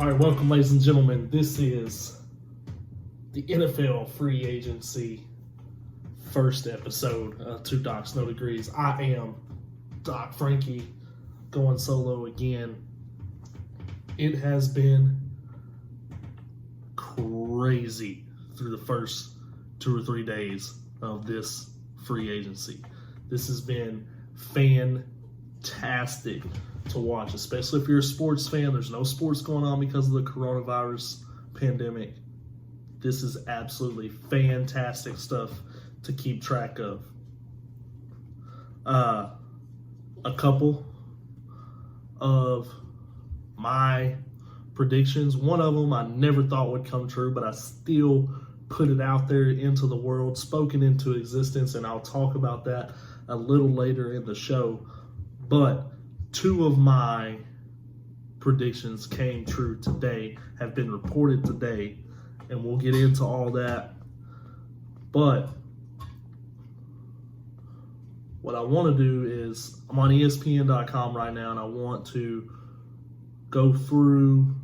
All right, welcome, ladies and gentlemen. This is the NFL free agency first episode of Two Docs, No Degrees. I am Doc Frankie, going solo again. It has been crazy through the first 2 or 3 days of this free agency. This has been fantastic to watch, especially if you're a sports fan. There's no sports going on because of the coronavirus pandemic. This is absolutely fantastic stuff to keep track of. A couple of my predictions. One of them I never thought would come true, but I still put it out there into the world, spoken into existence, and I'll talk about that a little later in the show. But 2 of my predictions came true today, have been reported today, and we'll get into all that. But what I want to do is, I'm on ESPN.com right now, and I want to go through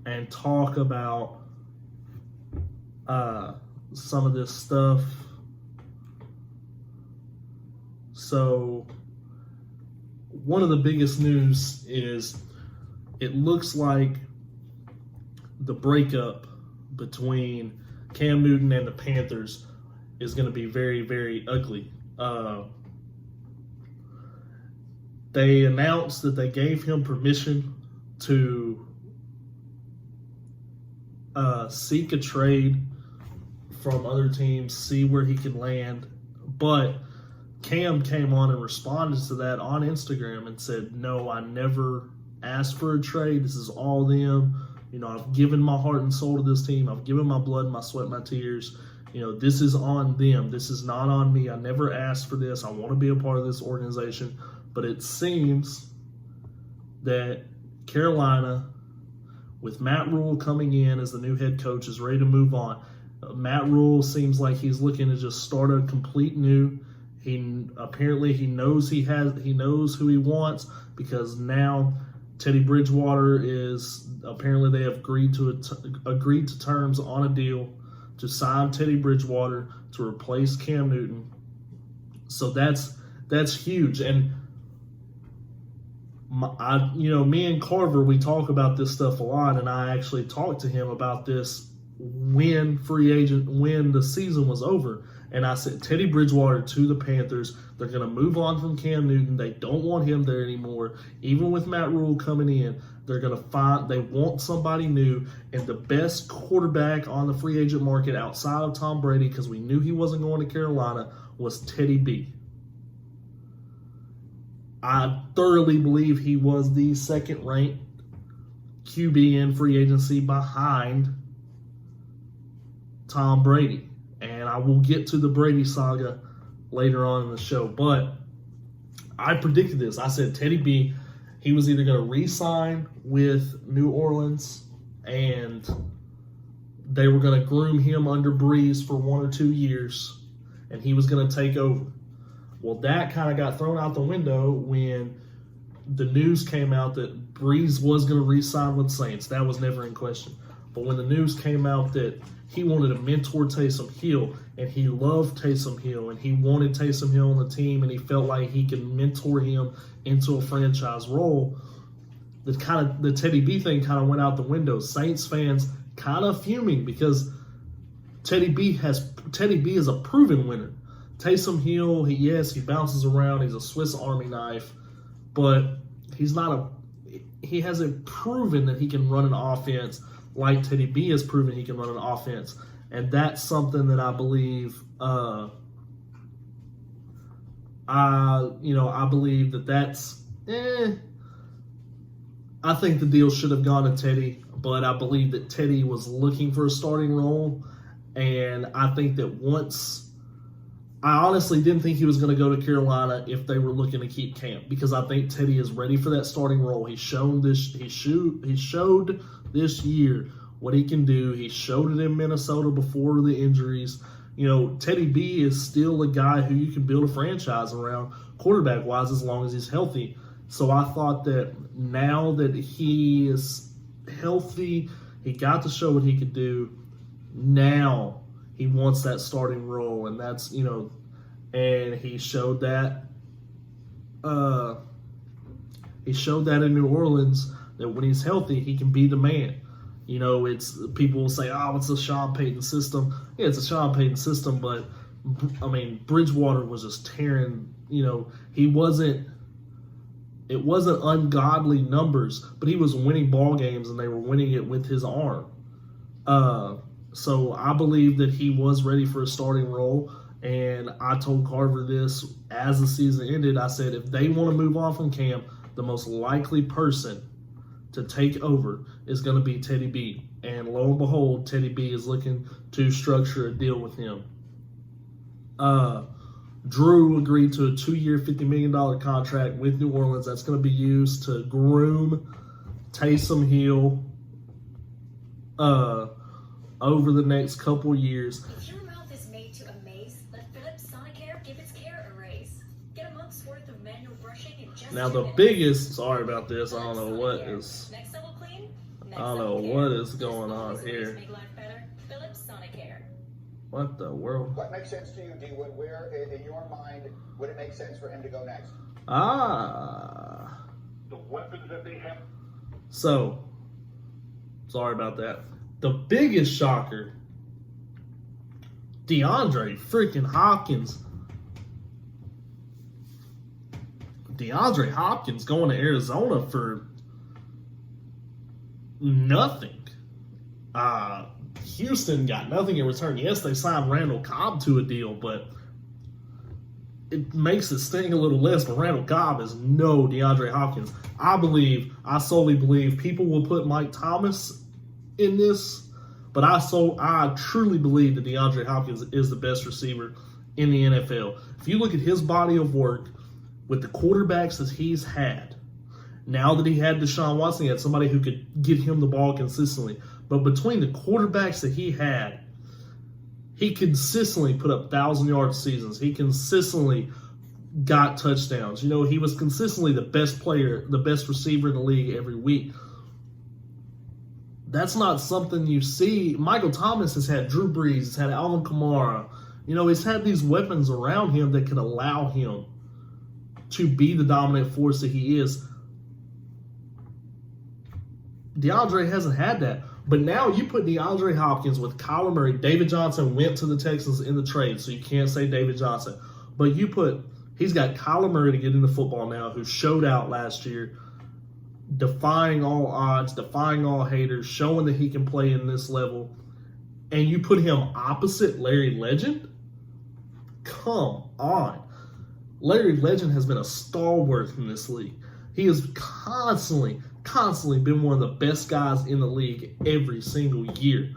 and talk about some of this stuff. So one of the biggest news is it looks like the breakup between Cam Newton and the Panthers is going to be very, very ugly. They announced that they gave him permission to seek a trade from other teams, see where he can land. But Cam came on and responded to that on Instagram and said, no, I never asked for a trade. This is all them. You know, I've given my heart and soul to this team. I've given my blood, my sweat, my tears. You know, this is on them. This is not on me. I never asked for this. I want to be a part of this organization. But it seems that Carolina, with Matt Rule coming in as the new head coach, is ready to move on. Matt Rule seems like he's looking to just start a complete new. He knows he knows who he wants, because now Teddy Bridgewater is apparently, they have agreed to terms on a deal to sign Teddy Bridgewater to replace Cam Newton. So that's huge. And me and Carver, we talk about this stuff a lot, and I actually talked to him about this when the season was over. And I said, Teddy Bridgewater to the Panthers. They're going to move on from Cam Newton. They don't want him there anymore. Even with Matt Rule coming in, they want somebody new. And the best quarterback on the free agent market outside of Tom Brady, because we knew he wasn't going to Carolina, was Teddy B. I thoroughly believe he was the second-ranked QB in free agency behind Tom Brady. And I will get to the Brady saga later on in the show. But I predicted this. I said Teddy B, he was either going to re-sign with New Orleans, and they were going to groom him under Breeze for 1 or 2 years, and he was going to take over. Well, that kind of got thrown out the window when the news came out that Breeze was going to re-sign with Saints. That was never in question. But when the news came out that he wanted to mentor Taysom Hill, and he loved Taysom Hill, and he wanted Taysom Hill on the team, and he felt like he could mentor him into a franchise role, the Teddy B thing kind of went out the window. Saints fans kind of fuming, because Teddy B is a proven winner. Taysom Hill, he bounces around. He's a Swiss Army knife, but he hasn't proven that he can run an offense like Teddy B has proven he can run an offense. And that's something that I believe, I believe that's, I think the deal should have gone to Teddy, but I believe that Teddy was looking for a starting role. And I think that I honestly didn't think he was going to go to Carolina if they were looking to keep Cam, because I think Teddy is ready for that starting role. He showed this year what he can do. He showed it in Minnesota before the injuries. Teddy B is still a guy who you can build a franchise around quarterback-wise as long as he's healthy. So I thought that now that he healthy. He got to show what he could do. Now he wants that starting role, and that's, and he showed that. He showed that in New Orleans, that when he's healthy, he can be the man. It's people will say, "Oh, it's a Sean Payton system." Yeah, it's a Sean Payton system, but Bridgewater was just tearing. He wasn't. It wasn't ungodly numbers, but he was winning ball games, and they were winning it with his arm. So I believe that he was ready for a starting role, and I told Carver this as the season ended. I said, if they want to move on from Cam, the most likely person to take over is going to be Teddy B. And lo and behold, Teddy B is looking to structure a deal with him. Drew agreed to a 2-year, $50 million contract with New Orleans. That's going to be used to groom Taysom Hill over the next couple years. If your mouth is made to amaze, let Philips Sonicare give its care a raise. Get a month's worth of manual brushing in just Now 2 the minutes. biggest, sorry about this, I don't know Philips what Sonicare. is, Next level clean, next I don't know level care. what is Just going on always here. Make life better. Philips Sonicare. What the world? What makes sense to you, D-Wood? Where, in your mind, would it make sense for him to go next? The weapons that they have. So, sorry about that. The biggest shocker, DeAndre freaking Hopkins. DeAndre Hopkins going to Arizona for nothing. Houston got nothing in return. Yes, they signed Randall Cobb to a deal, but it makes it sting a little less. But Randall Cobb is no DeAndre Hopkins. I solely believe people will put Mike Thomas in this, but I truly believe that DeAndre Hopkins is the best receiver in the NFL. If you look at his body of work with the quarterbacks that he's had, now that he had Deshaun Watson, he had somebody who could get him the ball consistently. But between the quarterbacks that he had, he consistently put up 1,000-yard seasons. He consistently got touchdowns. He was consistently the best player, the best receiver in the league every week. That's not something you see. Michael Thomas has had Drew Brees, has had Alvin Kamara. He's had these weapons around him that can allow him to be the dominant force that he is. DeAndre hasn't had that. But now you put DeAndre Hopkins with Kyler Murray. David Johnson went to the Texans in the trade, so you can't say David Johnson. But he's got Kyler Murray to get into football now, who showed out last year, defying all odds, defying all haters, showing that he can play in this level. And you put him opposite Larry Legend? Come on. Larry Legend has been a stalwart in this league. He has constantly been one of the best guys in the league every single year.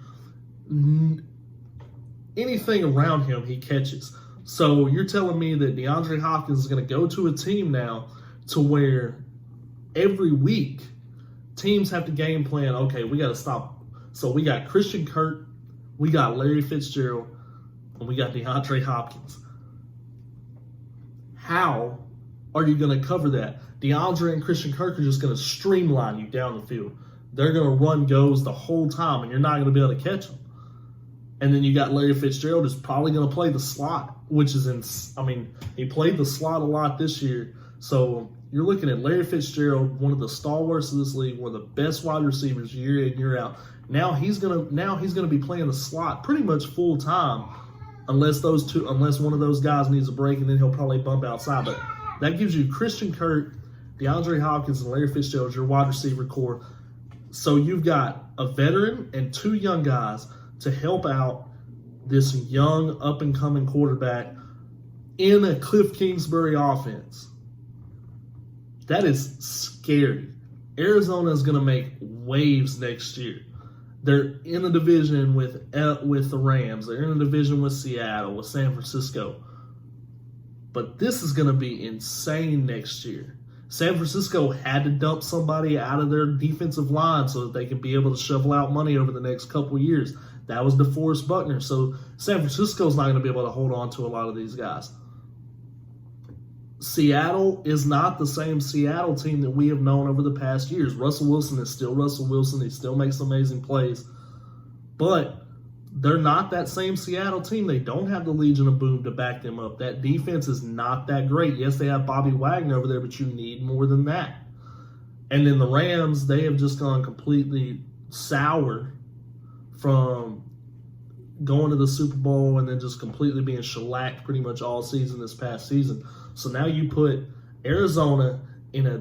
Anything around him, he catches. So you're telling me that DeAndre Hopkins is going to go to a team now to where every week teams have to game plan, okay, we got to stop. So we got Christian Kirk, we got Larry Fitzgerald, and we got DeAndre Hopkins. How are you going to cover that? DeAndre and Christian Kirk are just going to streamline you down the field. They're going to run goes the whole time, and you're not going to be able to catch them. And then you got Larry Fitzgerald who's probably going to play the slot, which is he played the slot a lot this year. So you're looking at Larry Fitzgerald, one of the stalwarts of this league, one of the best wide receivers year in, year out. Now he's gonna be playing the slot pretty much full time, unless one of those guys needs a break, and then he'll probably bump outside. But that gives you Christian Kirk, DeAndre Hopkins, and Larry Fitzgerald as your wide receiver core. So you've got a veteran and two young guys to help out this young up-and-coming quarterback in a Cliff Kingsbury offense. That is scary. Arizona is going to make waves next year. They're in a division with the Rams. They're in a division with Seattle, with San Francisco. But this is going to be insane next year. San Francisco had to dump somebody out of their defensive line so that they can be able to shovel out money over the next couple of years. That was DeForest Buckner. So San Francisco's not going to be able to hold on to a lot of these guys. Seattle is not the same Seattle team that we have known over the past years. Russell Wilson is still Russell Wilson. He still makes amazing plays. But they're not that same Seattle team. They don't have the Legion of Boom to back them up. That defense is not that great. Yes, they have Bobby Wagner over there, but you need more than that. And then the Rams, they have just gone completely sour from going to the Super Bowl and then just completely being shellacked pretty much all season this past season. So now you put Arizona in a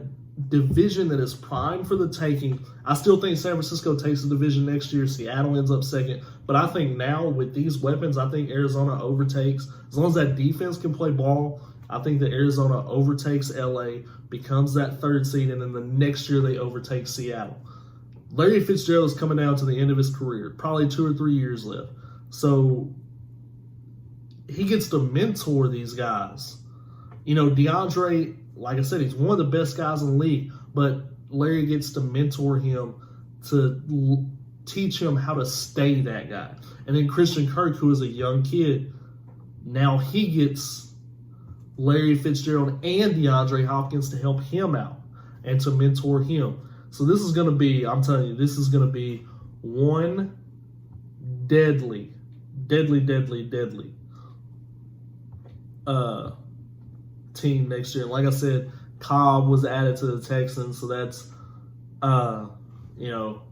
division that is primed for the taking. I still think San Francisco takes the division next year. Seattle ends up second. But I think now with these weapons, I think Arizona overtakes. As long as that defense can play ball, I think that Arizona overtakes LA, becomes that third seed, and then the next year they overtake Seattle. Larry Fitzgerald is coming down to the end of his career, probably 2 or 3 years left. So he gets to mentor these guys. You know, DeAndre, like I said, he's one of the best guys in the league, but Larry gets to mentor him to teach him how to stay that guy. And then Christian Kirk, who is a young kid, now he gets Larry Fitzgerald and DeAndre Hopkins to help him out and to mentor him. So this is going to be, I'm telling you, this is going to be one deadly team next year. Like I said, Cobb was added to the Texans, so that's, you know,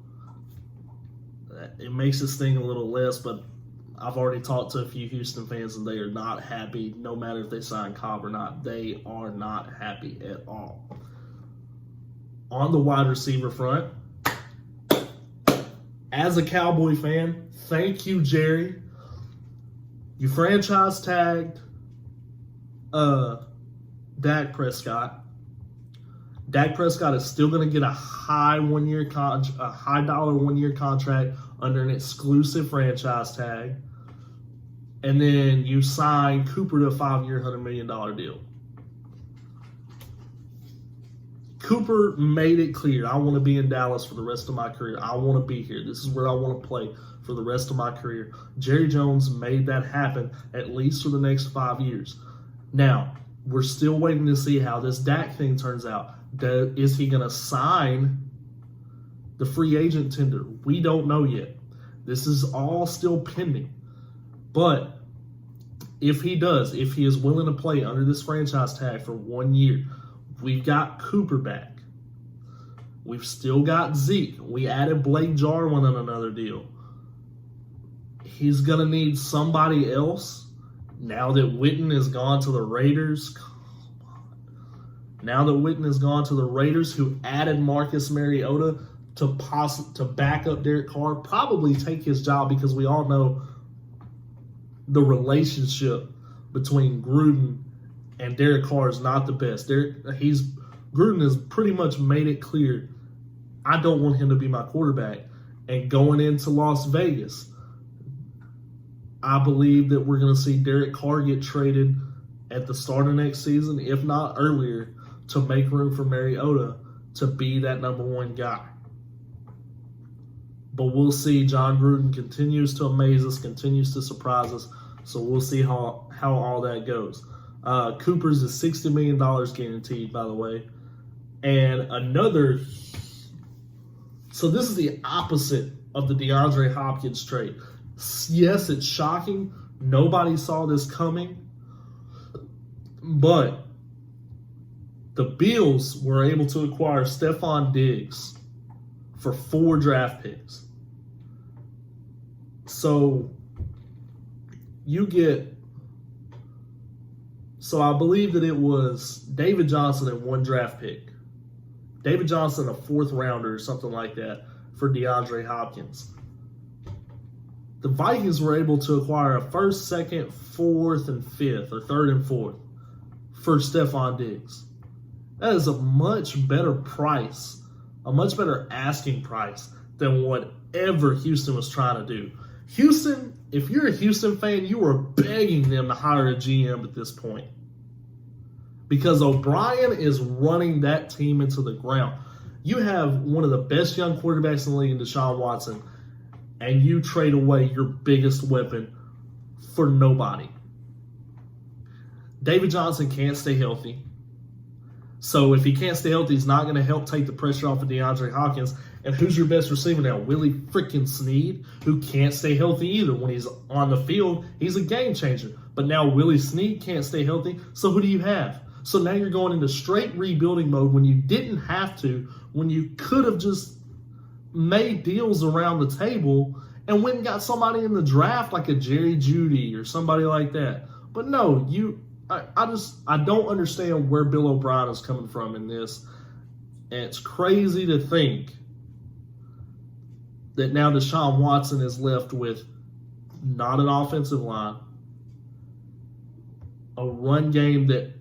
it makes this thing a little less, but I've already talked to a few Houston fans and they are not happy, no matter if they sign Cobb or not. They are not happy at all. On the wide receiver front, as a Cowboy fan, thank you, Jerry. You franchise tagged Dak Prescott. Dak Prescott is still going to get a high dollar 1 year contract under an exclusive franchise tag. And then you sign Cooper to a 5-year, $100 million deal. Cooper made it clear, I want to be in Dallas for the rest of my career. I want to be here. This is where I want to play for the rest of my career. Jerry Jones made that happen at least for the next 5 years. Now, we're still waiting to see how this Dak thing turns out. Is he going to sign the free agent tender? We don't know yet. This is all still pending. But if he does, if he is willing to play under this franchise tag for 1 year, we've got Cooper back. We've still got Zeke. We added Blake Jarwin on another deal. He's going to need somebody else now that Witten has gone to the Raiders. Now that Witten has gone to the Raiders, who added Marcus Mariota to back up Derek Carr, probably take his job, because we all know the relationship between Gruden and Derek Carr is not the best. Gruden has pretty much made it clear, I don't want him to be my quarterback. And going into Las Vegas, I believe that we're going to see Derek Carr get traded at the start of next season, if not earlier, to make room for Mariota to be that number one guy. But we'll see. John Gruden continues to amaze us, continues to surprise us. So we'll see how all that goes. Cooper's is $60 million guaranteed, by the way. And another... So this is the opposite of the DeAndre Hopkins trade. Yes, it's shocking. Nobody saw this coming. But the Bills were able to acquire Stephon Diggs for 4 draft picks. So you get... So I believe that it was David Johnson and 1 draft pick. David Johnson, a 4th rounder or something like that for DeAndre Hopkins. The Vikings were able to acquire a 1st, 2nd, 4th, and 5th, or 3rd and 4th for Stephon Diggs. That is a much better price, a much better asking price than whatever Houston was trying to do. Houston, if you're a Houston fan, you are begging them to hire a GM at this point, because O'Brien is running that team into the ground. You have one of the best young quarterbacks in the league in Deshaun Watson, and you trade away your biggest weapon for nobody. David Johnson can't stay healthy. So if he can't stay healthy, he's not going to help take the pressure off of DeAndre Hopkins. And who's your best receiver now? Willie freaking Snead, who can't stay healthy either. When he's on the field, he's a game changer. But now Willie Snead can't stay healthy. So who do you have? So now you're going into straight rebuilding mode when you didn't have to, when you could have just made deals around the table and went and got somebody in the draft like a Jerry Jeudy or somebody like that. But no, I don't understand where Bill O'Brien is coming from in this. And it's crazy to think that now Deshaun Watson is left with not an offensive line, a run game that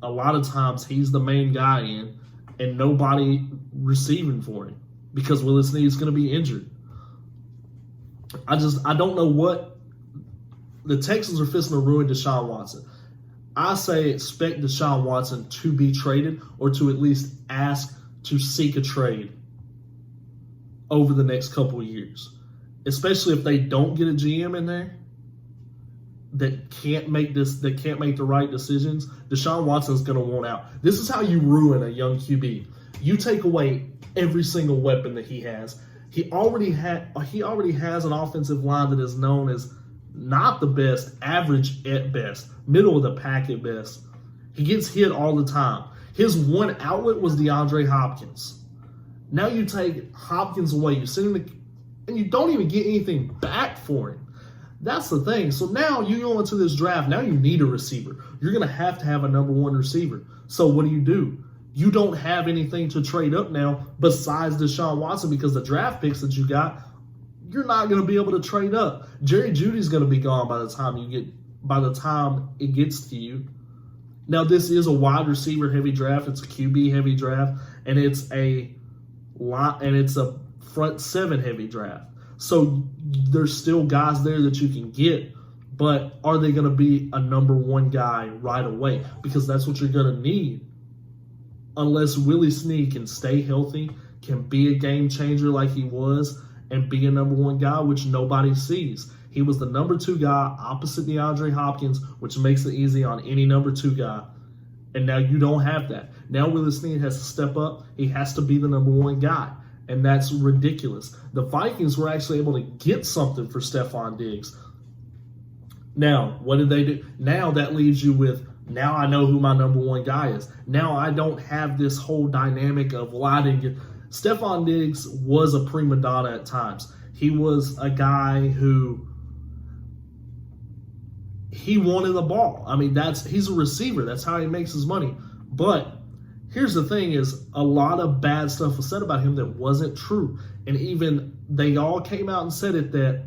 a lot of times he's the main guy in, and nobody receiving for him because Willie Snead is going to be injured. I don't know what the Texans are fixing to ruin Deshaun Watson. I say expect Deshaun Watson to be traded or to at least ask to seek a trade over the next couple of years, especially if they don't get a GM in there that can't make the right decisions. Deshaun Watson's going to want out. This is how you ruin a young QB. You take away every single weapon that he has. He already has an offensive line that is known as not the best, average at best, middle of the pack at best. He gets hit all the time. His one outlet was DeAndre Hopkins. Now you take Hopkins away, you send him and you don't even get anything back for him. That's the thing. So now you go into this draft. Now you need a receiver. You're going to have a number one receiver. So what do? You don't have anything to trade up now besides Deshaun Watson because the draft picks that you got, you're not going to be able to trade up. Jerry Jeudy's going to be gone by the time it gets to you. Now this is a wide receiver heavy draft. It's a QB heavy draft, and it's a front seven heavy draft. So there's still guys there that you can get, but are they going to be a number one guy right away? Because that's what you're going to need. Unless Willie Snead can stay healthy, can be a game changer like he was, and be a number one guy, which nobody sees. He was the number two guy opposite DeAndre Hopkins, which makes it easy on any number two guy. And now you don't have that. Now Willie Snead has to step up. He has to be the number one guy. And that's ridiculous. The Vikings were actually able to get something for Stephon Diggs. Now, what did they do? Now that leaves you with, now I know who my number one guy is. Now I don't have this whole dynamic of, well, I didn't get... Stephon Diggs was a prima donna at times. He was a guy who... he wanted the ball. I mean, he's a receiver. That's how he makes his money. But here's the thing is, a lot of bad stuff was said about him that wasn't true. And even they all came out and said it, that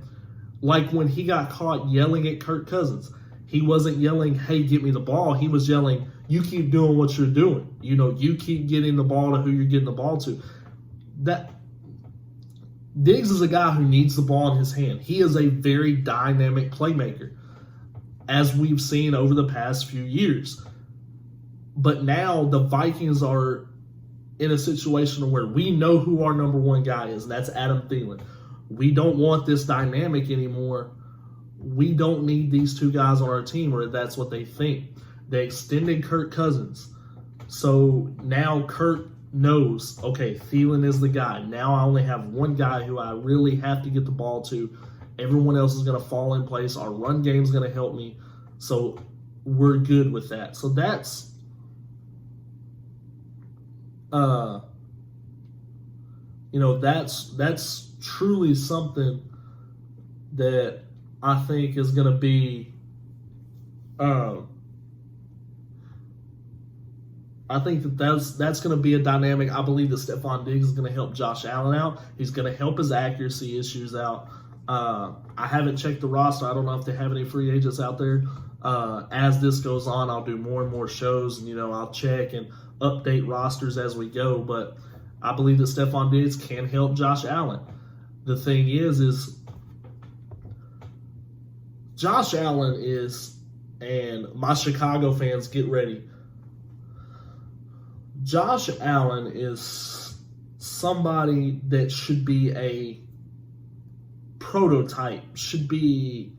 like when he got caught yelling at Kirk Cousins, he wasn't yelling, hey, get me the ball. He was yelling, you keep doing what you're doing. You know, you keep getting the ball to who you're getting the ball to. That Diggs is a guy who needs the ball in his hand. He is a very dynamic playmaker, as we've seen over the past few years. But now the Vikings are in a situation where we know who our number one guy is, and that's Adam Thielen. We don't want this dynamic anymore. We don't need these two guys on our team, or that's what they think. They extended Kirk Cousins. So now Kirk knows, okay, Thielen is the guy. Now I only have one guy who I really have to get the ball to. Everyone else is going to fall in place. Our run game is going to help me. So we're good with that. So that's that's truly something that I think is going to be, I think that's going to be a dynamic. I believe that Stephon Diggs is going to help Josh Allen out. He's going to help his accuracy issues out. I haven't checked the roster. I don't know if they have any free agents out there. As this goes on, I'll do more and more shows, and I'll check and update rosters as we go. But I believe that Stephon Diggs can help Josh Allen. The thing is Josh Allen is, and my Chicago fans, get ready. Josh Allen is somebody that should be a prototype, should be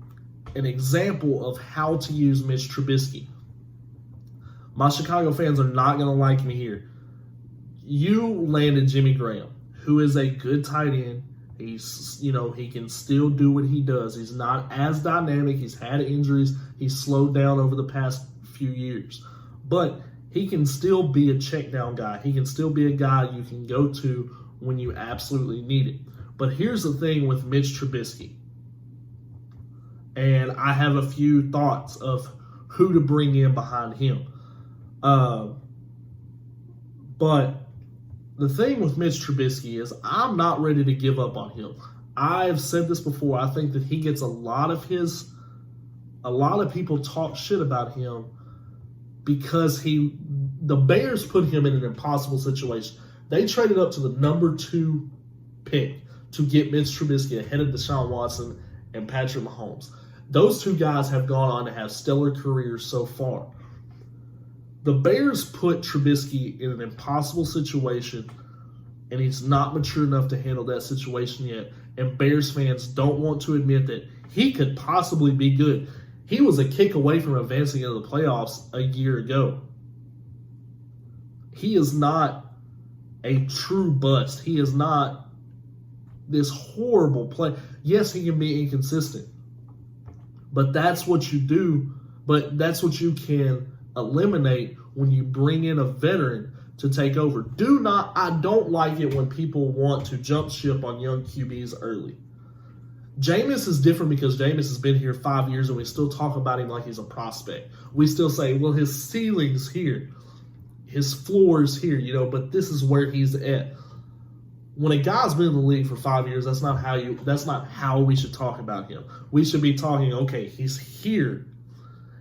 an example of how to use Mitch Trubisky. My Chicago fans are not going to like me here. You landed Jimmy Graham, who is a good tight end. He's, he can still do what he does. He's not as dynamic. He's had injuries. He's slowed down over the past few years. But he can still be a check down guy. He can still be a guy you can go to when you absolutely need it. But here's the thing with Mitch Trubisky. And I have a few thoughts of who to bring in behind him. But the thing with Mitch Trubisky is I'm not ready to give up on him. I've said this before. I think that he gets a lot of people talk shit about him because the Bears put him in an impossible situation. They traded up to the number 2 pick to get Mitch Trubisky ahead of Deshaun Watson and Patrick Mahomes. Those two guys have gone on to have stellar careers so far. The Bears put Trubisky in an impossible situation, and he's not mature enough to handle that situation yet. And Bears fans don't want to admit that he could possibly be good. He was a kick away from advancing into the playoffs a year ago. He is not a true bust. He is not this horrible play. Yes, he can be inconsistent, but that's what you do. But that's what you can eliminate when you bring in a veteran to take over. I don't like it when people want to jump ship on young QBs early. Jameis is different because Jameis has been here 5 years and we still talk about him like he's a prospect. We still say, well, his ceiling's here. His floor is here, but this is where he's at. When a guy's been in the league for 5 years, that's not how we should talk about him. We should be talking, okay, he's here.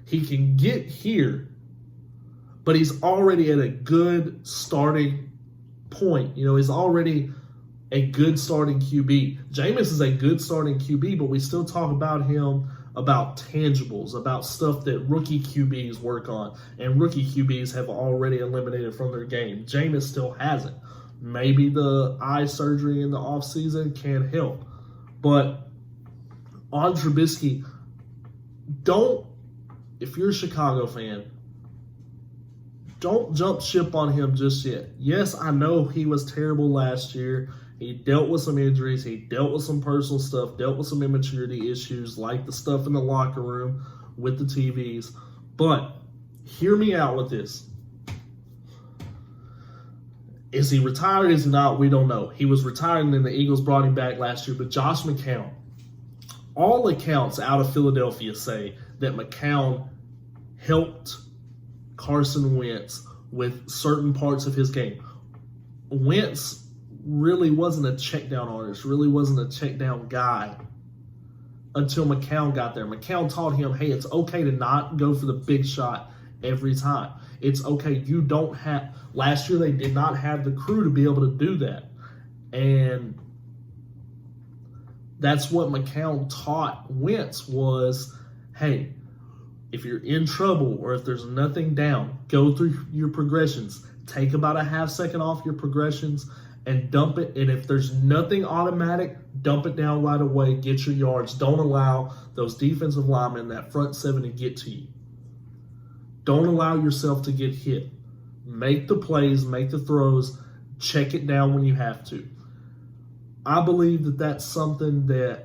He can get here, but he's already at a good starting point. He's already a good starting QB. Jameis is a good starting QB, but we still talk about him, about tangibles, about stuff that rookie QBs work on, and rookie QBs have already eliminated from their game. Jameis still hasn't. Maybe the eye surgery in the offseason can help. But on Trubisky, if you're a Chicago fan, don't jump ship on him just yet. Yes, I know he was terrible last year. He dealt with some injuries. He dealt with some personal stuff, dealt with some immaturity issues like the stuff in the locker room with the TVs. But hear me out with this. Is he retired? Is he not? We don't know. He was retired and then the Eagles brought him back last year. But Josh McCown, all accounts out of Philadelphia say that McCown helped Carson Wentz with certain parts of his game. Wentz really wasn't a check down artist, really wasn't a check down guy until McCown got there. McCown taught him, hey, it's okay to not go for the big shot every time. It's okay. Last year they did not have the crew to be able to do that. And that's what McCown taught Wentz was, hey, if you're in trouble or if there's nothing down, go through your progressions. Take about a half second off your progressions and dump it. And if there's nothing automatic, dump it down right away. Get your yards. Don't allow those defensive linemen, that front seven, to get to you. Don't allow yourself to get hit. Make the plays, make the throws, check it down when you have to. I believe that that's something that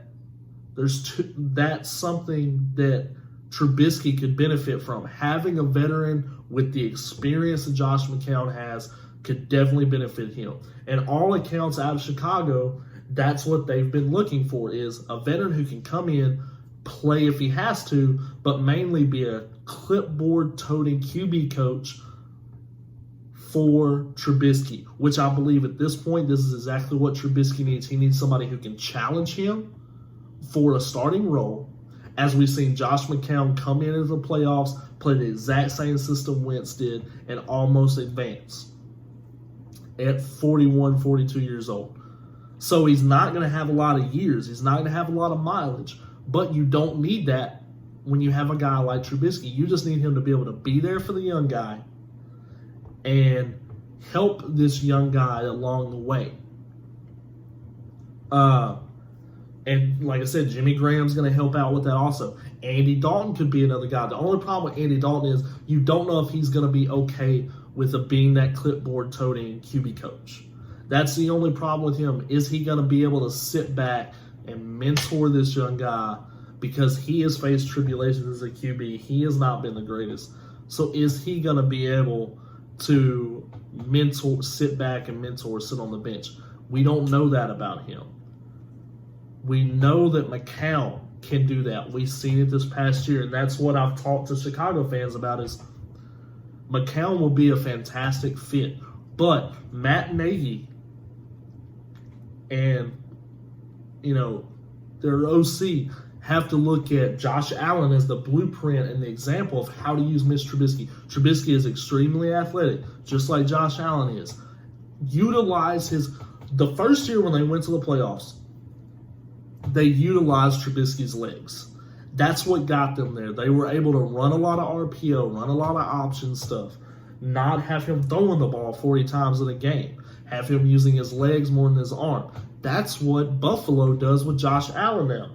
Trubisky could benefit from. Having a veteran with the experience that Josh McCown has could definitely benefit him. And all accounts out of Chicago, that's what they've been looking for, is a veteran who can come in, play if he has to, but mainly be a clipboard-toting QB coach for Trubisky, which I believe at this point, this is exactly what Trubisky needs. He needs somebody who can challenge him for a starting role. As we've seen Josh McCown come into the playoffs, play the exact same system Wentz did, and almost advance at 41, 42 years old. So he's not going to have a lot of years. He's not going to have a lot of mileage. But you don't need that when you have a guy like Trubisky. You just need him to be able to be there for the young guy and help this young guy along the way. And like I said, Jimmy Graham's going to help out with that also. Andy Dalton could be another guy. The only problem with Andy Dalton is you don't know if he's going to be okay with being that clipboard-toting QB coach. That's the only problem with him. Is he going to be able to sit back and mentor this young guy? Because he has faced tribulations as a QB. He has not been the greatest. So is he going to be able to sit back and mentor, sit on the bench? We don't know that about him. We know that McCown can do that. We've seen it this past year, and that's what I've talked to Chicago fans about is McCown will be a fantastic fit. But Matt Nagy and, their OC have to look at Josh Allen as the blueprint and the example of how to use Mitch Trubisky. Trubisky is extremely athletic, just like Josh Allen is. Utilize the first year when they went to the playoffs, they utilized Trubisky's legs. That's what got them there. They were able to run a lot of RPO, run a lot of option stuff, not have him throwing the ball 40 times in a game, have him using his legs more than his arm. That's what Buffalo does with Josh Allen now.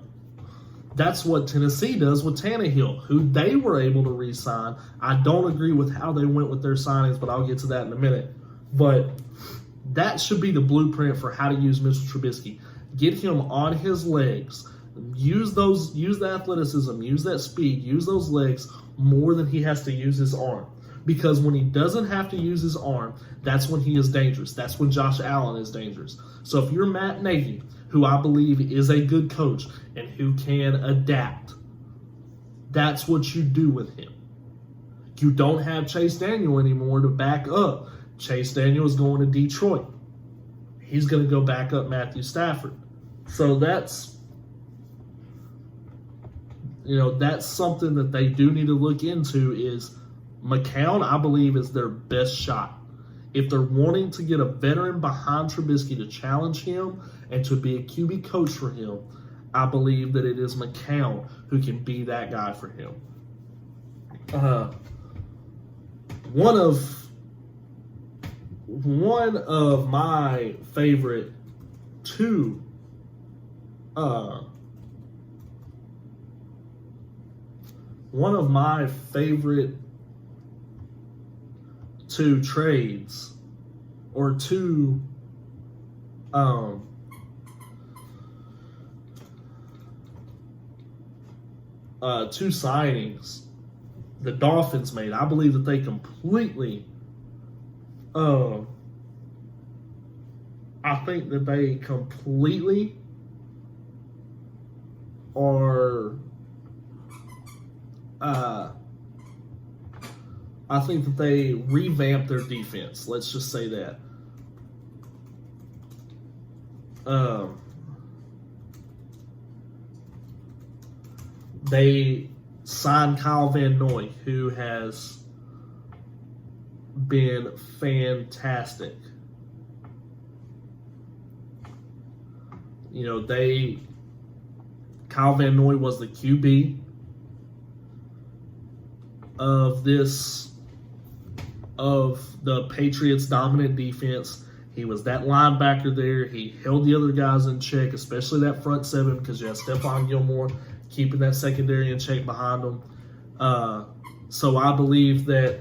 That's what Tennessee does with Tannehill, who they were able to re-sign. I don't agree with how they went with their signings, but I'll get to that in a minute. But that should be the blueprint for how to use Mitchell Trubisky. Get him on his legs. Use the athleticism, use that speed, use those legs more than he has to use his arm. Because when he doesn't have to use his arm, that's when he is dangerous. That's when Josh Allen is dangerous. So if you're Matt Nagy, who I believe is a good coach and who can adapt, that's what you do with him. You don't have Chase Daniel anymore to back up. Chase Daniel is going to Detroit. He's going to go back up Matthew Stafford. So that's something that they do need to look into is McCown, I believe, is their best shot. If they're wanting to get a veteran behind Trubisky to challenge him and to be a QB coach for him, I believe that it is McCown who can be that guy for him. One of my favorite two trades or two signings the Dolphins made. I believe that they completely I think that they completely are I think that they revamped their defense. Let's just say that. They signed Kyle Van Noy, who has been fantastic. Kyle Van Noy was the QB of the Patriots' dominant defense. He was that linebacker there. He held the other guys in check, especially that front seven, because you have Stephon Gilmore keeping that secondary in check behind him. So I believe that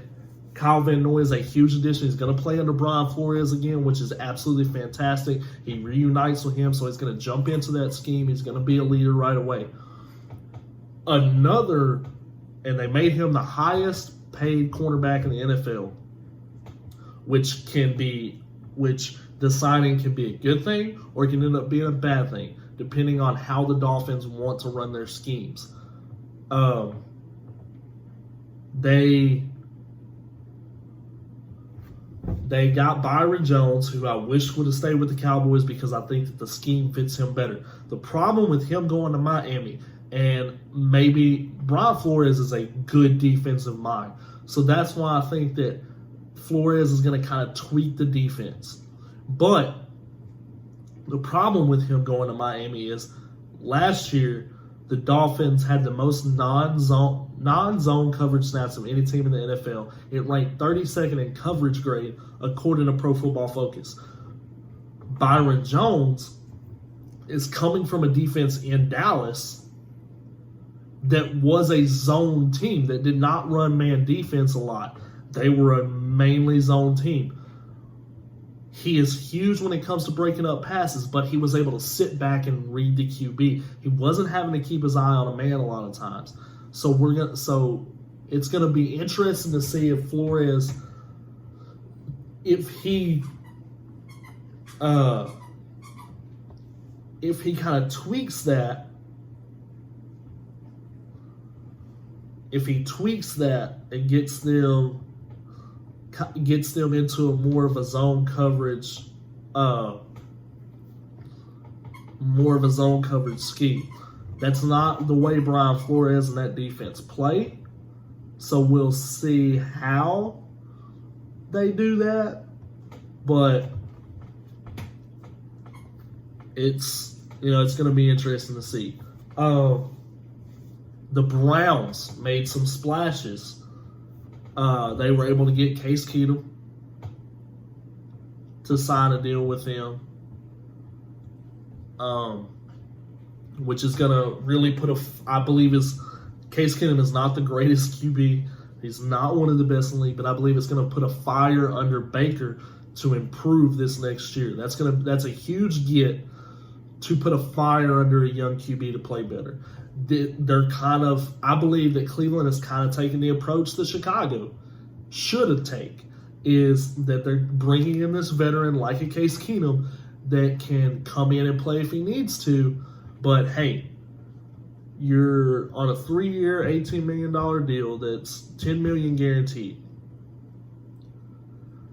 Kyle Van Noy is a huge addition. He's going to play under Brian Flores again, which is absolutely fantastic. He reunites with him, so he's going to jump into that scheme. He's going to be a leader right away. And they made him the highest paid cornerback in the NFL, which the signing can be a good thing or it can end up being a bad thing, depending on how the Dolphins want to run their schemes. They got Byron Jones, who I wish would have stayed with the Cowboys because I think that the scheme fits him better. The problem with him going to Miami, and maybe Brian Flores is a good defensive mind, so that's why I think that Flores is going to kind of tweak the defense. But the problem with him going to Miami is last year the Dolphins had the most non-zone coverage snaps of any team in the NFL. It ranked 32nd in coverage grade according to Pro Football Focus. Byron Jones is coming from a defense in Dallas that was a zone team that did not run man defense a lot. They were a mainly zone team. He is huge when it comes to breaking up passes, but he was able to sit back and read the QB. He wasn't having to keep his eye on a man a lot of times. So it's gonna be interesting to see if Flores, if he kind of tweaks that. If he tweaks that and gets them into a more of a zone coverage, scheme. That's not the way Brian Flores and that defense play. So we'll see how they do that, but it's going to be interesting to see. The Browns made some splashes. They were able to get Case Keenum to sign a deal with him, which is going to really I believe Case Keenum is not the greatest QB. He's not one of the best in the league, but I believe it's going to put a fire under Baker to improve this next year. That's a huge get to put a fire under a young QB to play better. I believe that Cleveland is kind of taking the approach that Chicago should have taken, is that they're bringing in this veteran like a Case Keenum that can come in and play if he needs to. But hey, you're on a 3-year, $18 million deal that's $10 million guaranteed.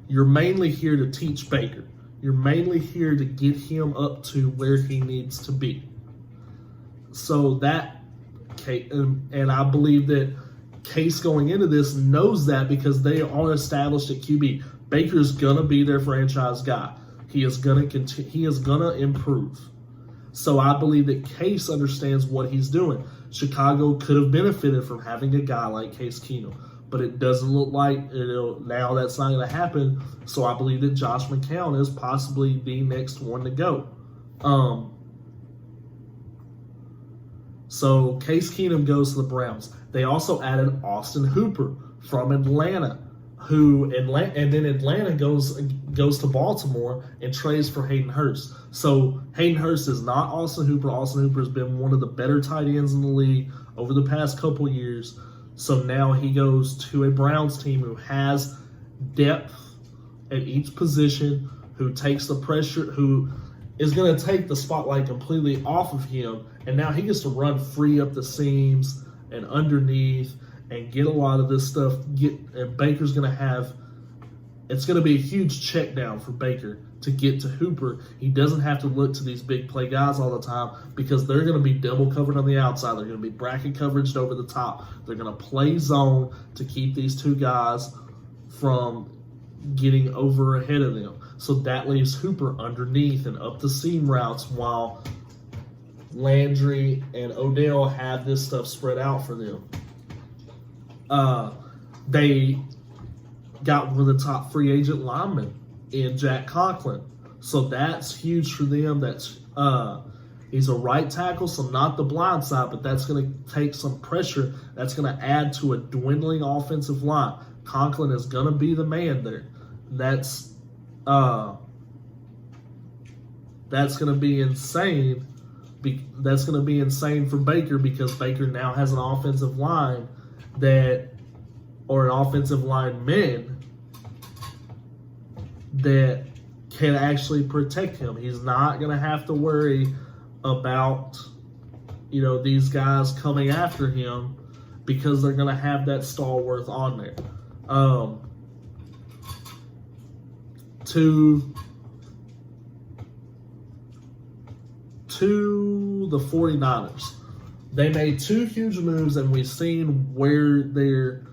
You're mainly here to teach Baker. You're mainly here to get him up to where he needs to be. So and I believe that Case going into this knows that because they are established at QB. Baker's gonna be their franchise guy. He is gonna improve. So I believe that Case understands what he's doing. Chicago could have benefited from having a guy like Case Keenum, but it doesn't look like now that's not going to happen. So I believe that Josh McCown is possibly the next one to go. So Case Keenum goes to the Browns. They also added Austin Hooper from Atlanta, and then Atlanta goes to Baltimore and trades for Hayden Hurst. So Hayden Hurst is not Austin Hooper. Austin Hooper has been one of the better tight ends in the league over the past couple years. So now he goes to a Browns team who has depth at each position, who takes the pressure, who is going to take the spotlight completely off of him, and now he gets to run free up the seams and underneath and get a lot of this stuff. And Baker's going to have, it's going to be a huge check down for Baker to get to Hooper. He doesn't have to look to these big play guys all the time because they're going to be double covered on the outside. They're going to be bracket coveraged over the top. They're going to play zone to keep these two guys from getting over ahead of them. So that leaves Hooper underneath and up the seam routes while Landry and Odell have this stuff spread out for them. They got one of the top free agent linemen in Jack Conklin. So that's huge for them. He's a right tackle, so not the blind side, but that's going to take some pressure. That's going to add to a dwindling offensive line. Conklin is going to be the man there. That's going to be insane. That's going to be insane for Baker because Baker now has an offensive line or an offensive lineman that can actually protect him. He's not going to have to worry about, these guys coming after him because they're going to have that stalwart on there. To the 49ers. They made two huge moves, and we've seen where their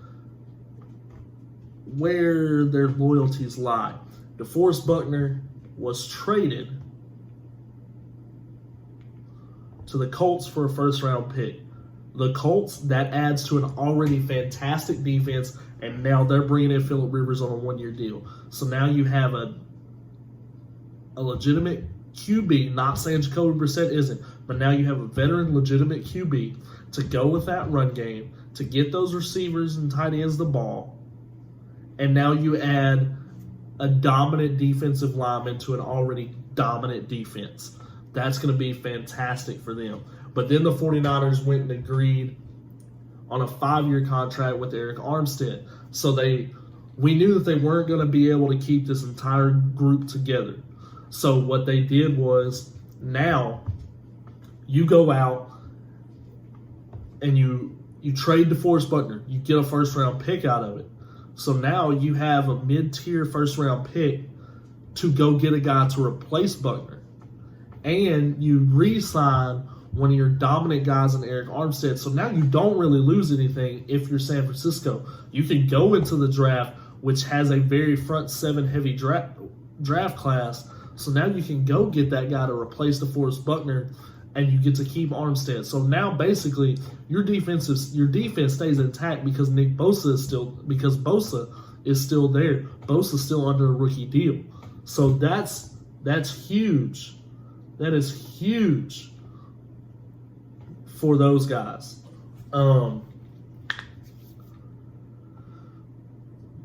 loyalties lie. DeForest Buckner was traded to the Colts for a first-round pick. The Colts, that adds to an already fantastic defense, and now they're bringing in Phillip Rivers on a one-year deal. So now you have a legitimate QB, not saying Jacoby Brissett isn't, but now you have a veteran legitimate QB to go with that run game, to get those receivers and tight ends the ball, and now you add a dominant defensive lineman to an already dominant defense. That's going to be fantastic for them. But then the 49ers went and agreed on a 5-year contract with Eric Armstead. So we knew that they weren't going to be able to keep this entire group together. So what they did was, now you go out and you trade DeForest Buckner. You get a first-round pick out of it. So now you have a mid-tier first-round pick to go get a guy to replace Buckner. And you re-sign one of your dominant guys in Eric Armstead. So now you don't really lose anything if you're San Francisco. You can go into the draft, which has a very front seven heavy draft class. So now you can go get that guy to replace DeForest Buckner, and you get to keep Armstead. So now basically your defense stays intact because Bosa is still there. Bosa's still under a rookie deal. So that's huge. That is huge for those guys.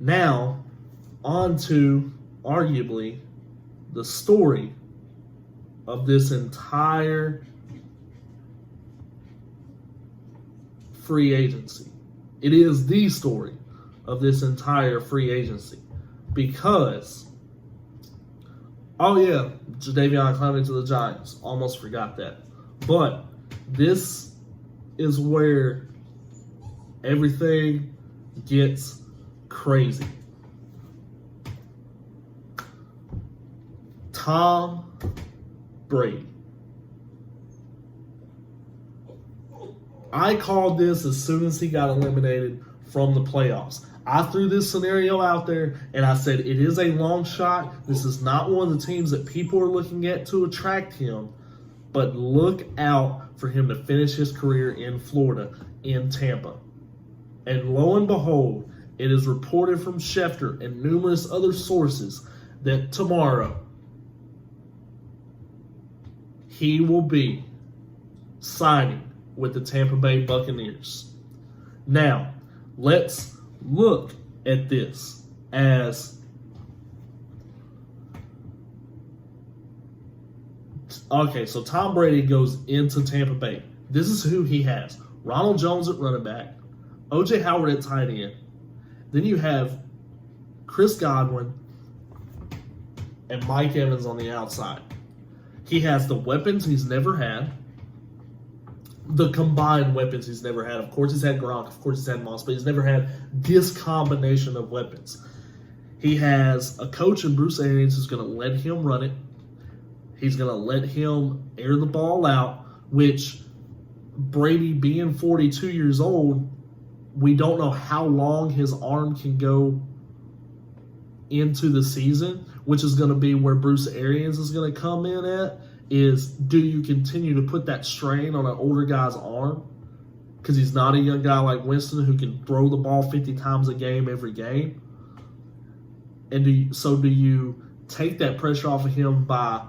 Now, on to arguably the story of this entire free agency. It is the story of this entire free agency because, oh yeah, Jadeveon Clowney to the Giants. Almost forgot that. But this is where everything gets crazy. Tom Brady. I called this as soon as he got eliminated from the playoffs. I threw this scenario out there and I said it is a long shot. This is not one of the teams that people are looking at to attract him. But look out for him to finish his career in Florida, in Tampa. And lo and behold, it is reported from Schefter and numerous other sources that tomorrow he will be signing with the Tampa Bay Buccaneers. Now, let's look at this as okay, so Tom Brady goes into Tampa Bay. This is who he has. Ronald Jones at running back, O.J. Howard at tight end. Then you have Chris Godwin and Mike Evans on the outside. He has the weapons he's never had. The combined weapons he's never had. Of course he's had Gronk, of course he's had Moss, but he's never had this combination of weapons. He has a coach in Bruce Arians who's going to let him run it. He's going to let him air the ball out, which Brady being 42 years old, we don't know how long his arm can go into the season, which is going to be where Bruce Arians is going to come in at, is do you continue to put that strain on an older guy's arm? Because he's not a young guy like Winston who can throw the ball 50 times a game every game. And do you take that pressure off of him by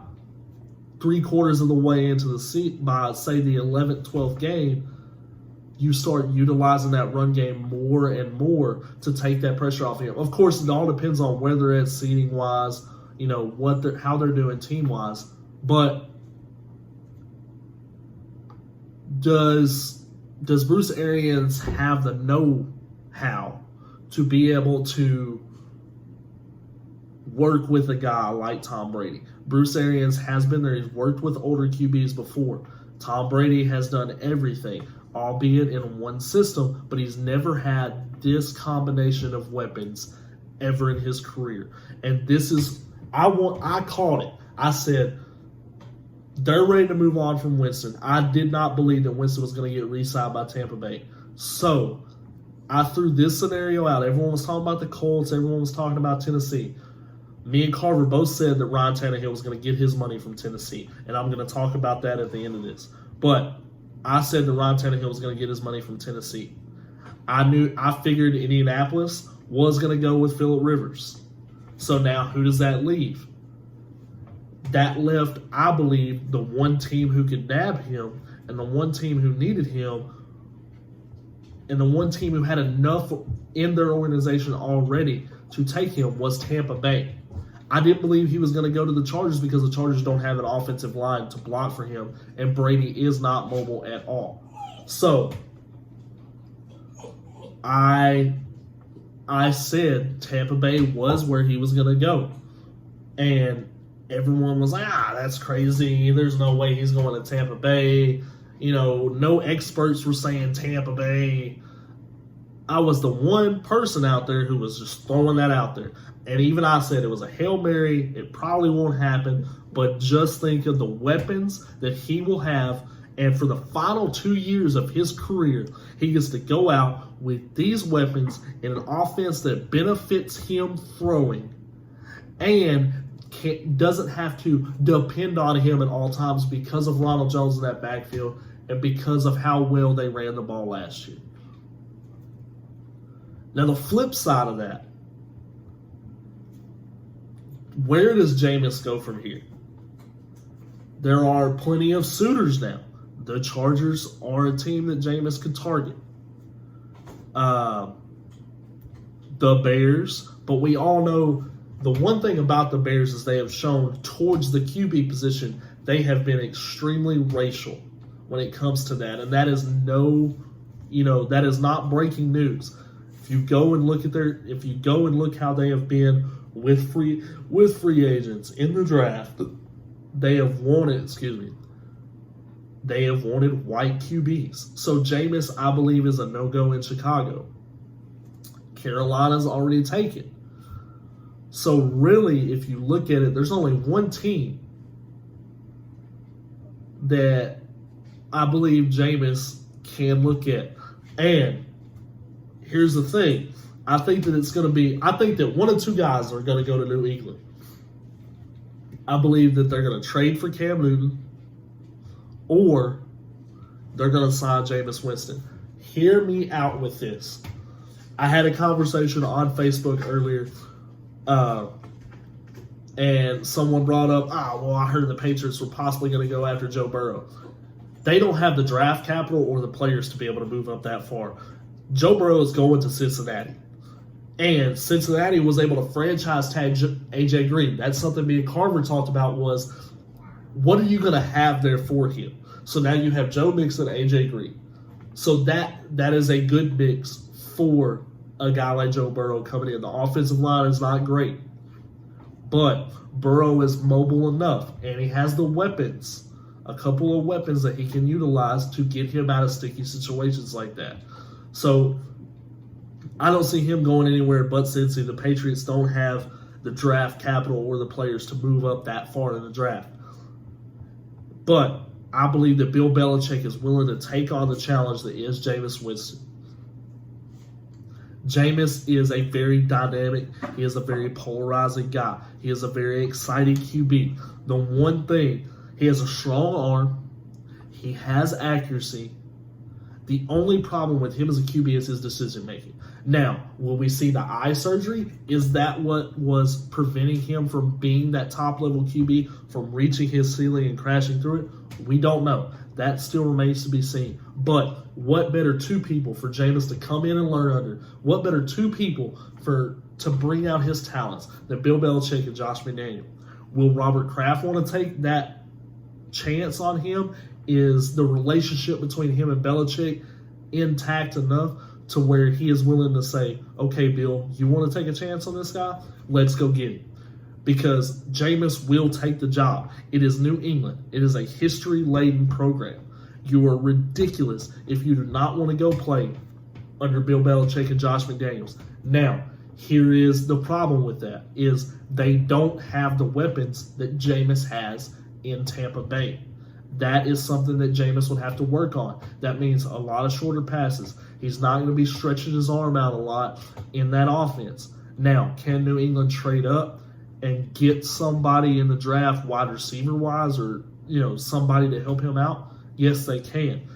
3/4 of the way into the seat, by say the 11th, 12th game, you start utilizing that run game more and more to take that pressure off of him. Of course, it all depends on where they're at seating wise, how they're doing team wise. But does Bruce Arians have the know-how to be able to work with a guy like Tom Brady? Bruce Arians has been there. He's worked with older QBs before. Tom Brady has done everything, albeit in one system, but he's never had this combination of weapons ever in his career. And this is, I called it. I said, they're ready to move on from Winston. I did not believe that Winston was going to get re-signed by Tampa Bay. So I threw this scenario out. Everyone was talking about the Colts. Everyone was talking about Tennessee. Me and Carver both said that Ryan Tannehill was going to get his money from Tennessee. And I'm going to talk about that at the end of this. But I said that Ryan Tannehill was going to get his money from Tennessee. I figured Indianapolis was going to go with Phillip Rivers. So now who does that leave? That left, I believe, the one team who could nab him and the one team who needed him And the one team who had enough in their organization already to take him was Tampa Bay. I didn't believe he was going to go to the Chargers because the Chargers don't have an offensive line to block for him, and Brady is not mobile at all. So I said Tampa Bay was where he was going to go. And everyone was like, that's crazy. There's no way he's going to Tampa Bay. You know, no experts were saying Tampa Bay. I was the one person out there who was just throwing that out there. And even I said it was a Hail Mary. It probably won't happen. But just think of the weapons that he will have. And for the final 2 years of his career, he gets to go out with these weapons in an offense that benefits him throwing and doesn't have to depend on him at all times because of Ronald Jones in that backfield and because of how well they ran the ball last year. Now, the flip side of that, where does Jameis go from here? There are plenty of suitors now. The Chargers are a team that Jameis could target. The Bears, but we all know the one thing about the Bears is they have shown towards the QB position, they have been extremely racial when it comes to that. And that is that is not breaking news. If you go and look how they have been with free agents in the draft, they have wanted white QBs. So Jameis, I believe, is a no-go in Chicago. Carolina's already taken. So really, if you look at it, there's only one team that I believe Jameis can look at. And here's the thing. I think that one of two guys are going to go to New England. I believe that they're going to trade for Cam Newton or they're going to sign Jameis Winston. Hear me out with this. I had a conversation on Facebook earlier, and someone brought up, I heard the Patriots were possibly going to go after Joe Burrow. They don't have the draft capital or the players to be able to move up that far. Joe Burrow is going to Cincinnati. And Cincinnati was able to franchise tag A.J. Green. That's something me and Carver talked about was, what are you going to have there for him? So now you have Joe Mixon and A.J. Green. So that is a good mix for a guy like Joe Burrow coming in. The offensive line is not great. But Burrow is mobile enough, and he has the weapons, a couple of weapons that he can utilize to get him out of sticky situations like that. So I don't see him going anywhere but Cincy. The Patriots don't have the draft capital or the players to move up that far in the draft. But I believe that Bill Belichick is willing to take on the challenge that is Jameis Winston. Jameis is a very dynamic, he is a very polarizing guy. He is a very exciting QB. The one thing, he has a strong arm, he has accuracy. The only problem with him as a QB is his decision making. Now, will we see the eye surgery? Is that what was preventing him from being that top level QB, from reaching his ceiling and crashing through it? We don't know. That still remains to be seen. But what better two people for Jameis to come in and learn under? What better two people to bring out his talents than Bill Belichick and Josh McDaniel? Will Robert Kraft want to take that chance on him? Is the relationship between him and Belichick intact enough to where he is willing to say, okay, Bill, you want to take a chance on this guy? Let's go get him. Because Jameis will take the job. It is New England. It is a history-laden program. You are ridiculous if you do not want to go play under Bill Belichick and Josh McDaniels. Now, here is the problem with that, is they don't have the weapons that Jameis has in Tampa Bay. That is something that Jameis would have to work on. That means a lot of shorter passes. He's not going to be stretching his arm out a lot in that offense. Now, can New England trade up and get somebody in the draft wide receiver-wise or, somebody to help him out? Yes, they can.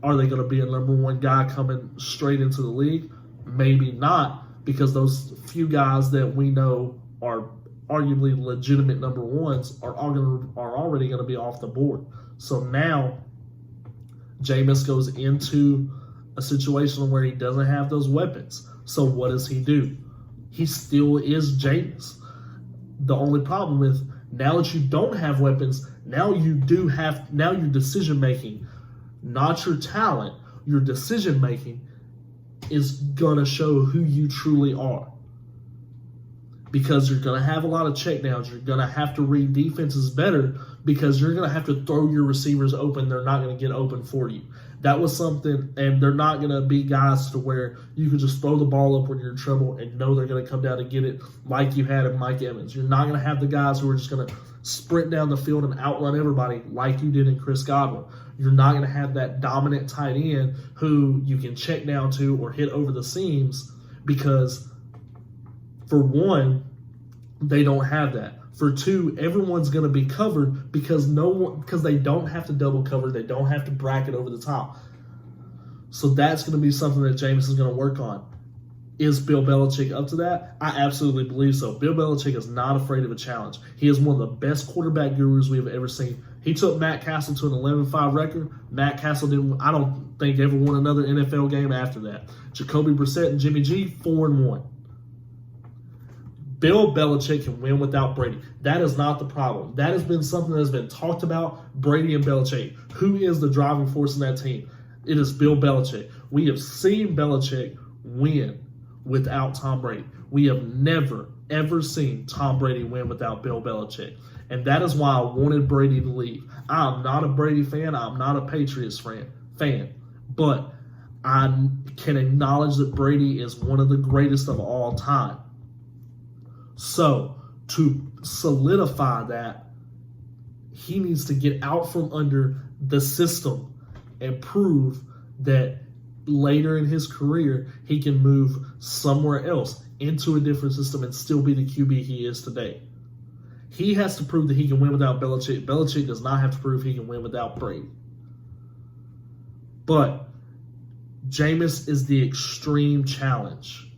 Are they going to be a number one guy coming straight into the league? Maybe not, because those few guys that we know are arguably legitimate number ones are already going to be off the board. So now Jameis goes into a situation where he doesn't have those weapons. So what does he do? He still is Jameis. The only problem with now that you don't have weapons, now your decision making, not your talent, your decision making is gonna show who you truly are. Because you're gonna have a lot of checkdowns, you're gonna have to read defenses better because you're gonna have to throw your receivers open. They're not gonna get open for you. That was something, and they're not gonna be guys to where you can just throw the ball up when you're in trouble and know they're gonna come down and get it like you had in Mike Evans. You're not gonna have the guys who are just gonna sprint down the field and outrun everybody like you did in Chris Godwin. You're not going to have that dominant tight end who you can check down to or hit over the seams because, for one, they don't have that. For two, everyone's going to be covered because they don't have to double cover. They don't have to bracket over the top. So that's going to be something that Jameis is going to work on. Is Bill Belichick up to that? I absolutely believe so. Bill Belichick is not afraid of a challenge. He is one of the best quarterback gurus we have ever seen. He took Matt Castle to an 11-5 record. Matt Castle I don't think, ever won another NFL game after that. Jacoby Brissett and Jimmy G, 4-1. Bill Belichick can win without Brady. That is not the problem. That has been something that has been talked about, Brady and Belichick. Who is the driving force in that team? It is Bill Belichick. We have seen Belichick win without Tom Brady. We have never, ever seen Tom Brady win without Bill Belichick. And that is why I wanted Brady to leave. I'm not a Brady fan. I'm not a Patriots fan. But I can acknowledge that Brady is one of the greatest of all time. So, to solidify that, he needs to get out from under the system and prove that later in his career, he can move somewhere else into a different system and still be the QB he is today. He has to prove that he can win without Belichick. Belichick does not have to prove he can win without Brady. But Jameis is the extreme challenge.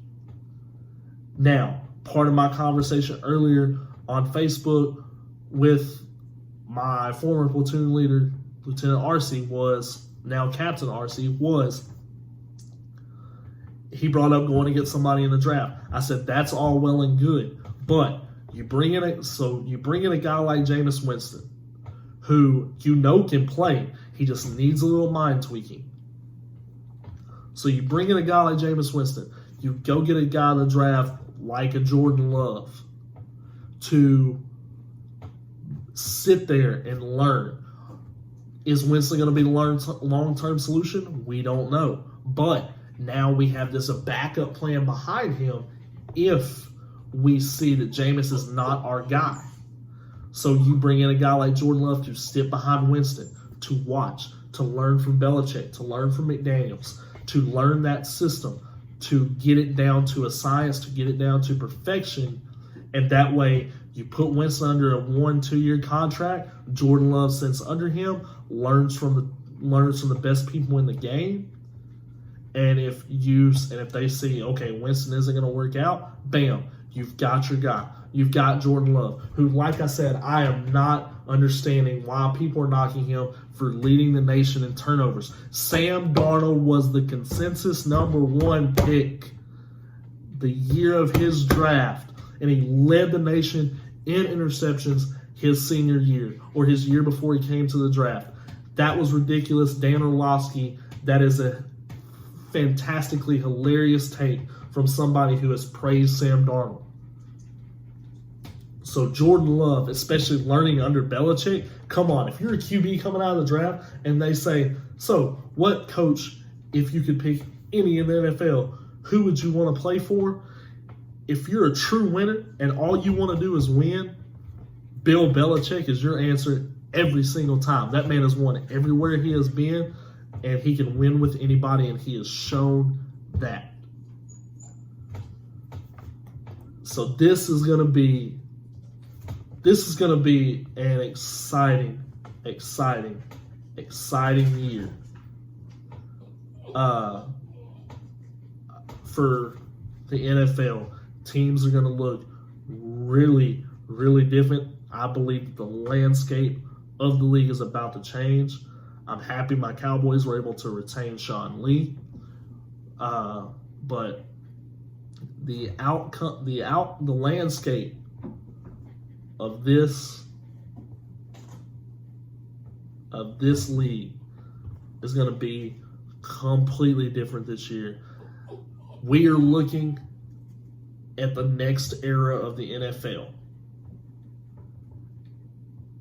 Now, part of my conversation earlier on Facebook with my former platoon leader, Lieutenant RC, now Captain RC, was he brought up going to get somebody in the draft. I said, that's all well and good, but you bring in a guy like Jameis Winston, who can play. He just needs a little mind tweaking. So you bring in a guy like Jameis Winston. You go get a guy in the draft like a Jordan Love to sit there and learn. Is Winston going to be the long-term solution? We don't know. But now we have this a backup plan behind him if we see that Jameis is not our guy. So you bring in a guy like Jordan Love to sit behind Winston, to watch, to learn from Belichick, to learn from McDaniels, to learn that system, to get it down to a science, to get it down to perfection. And that way you put Winston under a 1-2 year contract. Jordan Love sits under him, learns from the best people in the game. And if they see, okay, Winston isn't going to work out, bam, you've got your guy. You've got Jordan Love, who, like I said, I am not understanding why people are knocking him for leading the nation in turnovers. Sam Darnold was the consensus #1 pick the year of his draft, and he led the nation in interceptions his senior year, or his year before he came to the draft. That was ridiculous. Dan Orlovsky, that is a fantastically hilarious take from somebody who has praised Sam Darnold. So Jordan Love, especially learning under Belichick, come on, if you're a QB coming out of the draft and they say, so what coach, if you could pick any in the NFL, who would you want to play for? If you're a true winner and all you want to do is win, Bill Belichick is your answer every single time. That man has won everywhere he has been, and he can win with anybody, and he has shown that. So this is going to be an exciting year for the NFL. Teams are going to look really, really different. I believe the landscape of the league is about to change. I'm happy my Cowboys were able to retain Sean Lee. But the outcome, the landscape of this league is going to be completely different this year. We are looking at the next era of the NFL.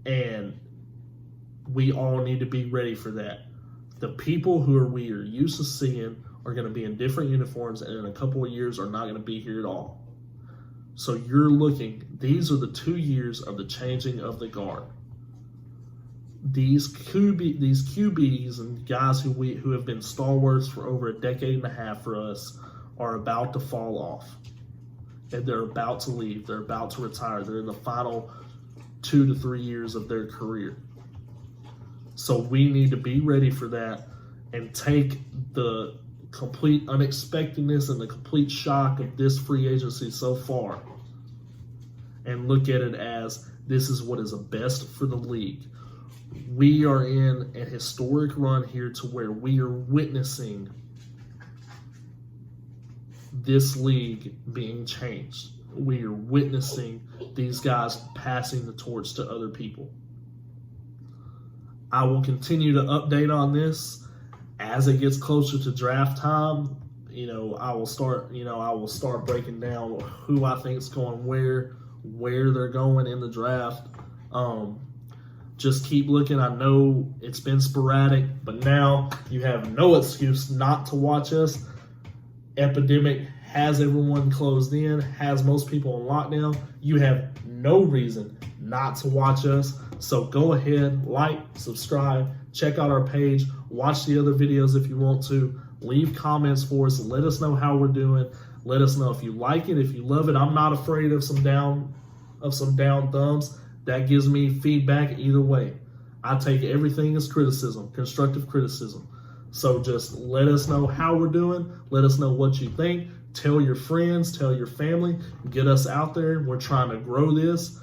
And we all need to be ready for that. The people we are used to seeing are going to be in different uniforms, and in a couple of years are not going to be here at all. So you're looking, these are the 2 years of the changing of the guard. These QBs and guys who have been stalwarts for over a decade and a half for us are about to fall off. And they're about to leave. They're about to retire. They're in the final 2 to 3 years of their career. So we need to be ready for that and take the complete unexpectedness and the complete shock of this free agency so far and look at it as this is what is the best for the league. We are in a historic run here to where we are witnessing this league being changed. We are witnessing these guys passing the torch to other people. I will continue to update on this as it gets closer to draft time. I will start breaking down who I think is going where they're going in the draft. Just keep looking. I know it's been sporadic, but now you have no excuse not to watch us. Epidemic has everyone closed in, has most people on lockdown. You have no reason not to watch us. So go ahead, like, subscribe, check out our page, watch the other videos if you want to. Leave comments for us. Let us know how we're doing. Let us know if you like it, if you love it. I'm not afraid of some down thumbs. That gives me feedback either way. I take everything as criticism, constructive criticism. So just let us know how we're doing. Let us know what you think. Tell your friends, tell your family. Get us out there. We're trying to grow this.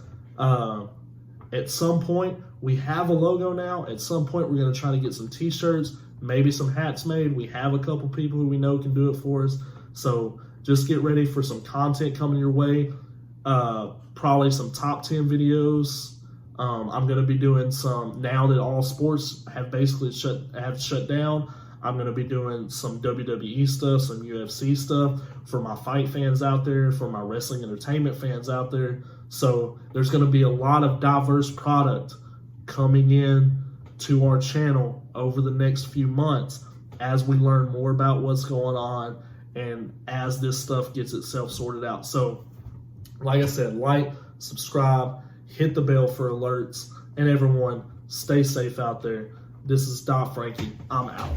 At some point, we have a logo now. At some point, we're going to try to get some t-shirts, maybe some hats made. We have a couple people who we know can do it for us. So just get ready for some content coming your way. Probably some top 10 videos. I'm going to be doing some, now that all sports have basically shut down, I'm going to be doing some WWE stuff, some UFC stuff for my fight fans out there, for my wrestling entertainment fans out there. So there's going to be a lot of diverse product coming in to our channel over the next few months as we learn more about what's going on and as this stuff gets itself sorted out. So like I said, like, subscribe, hit the bell for alerts, and everyone stay safe out there. This is Dot Frankie. I'm out.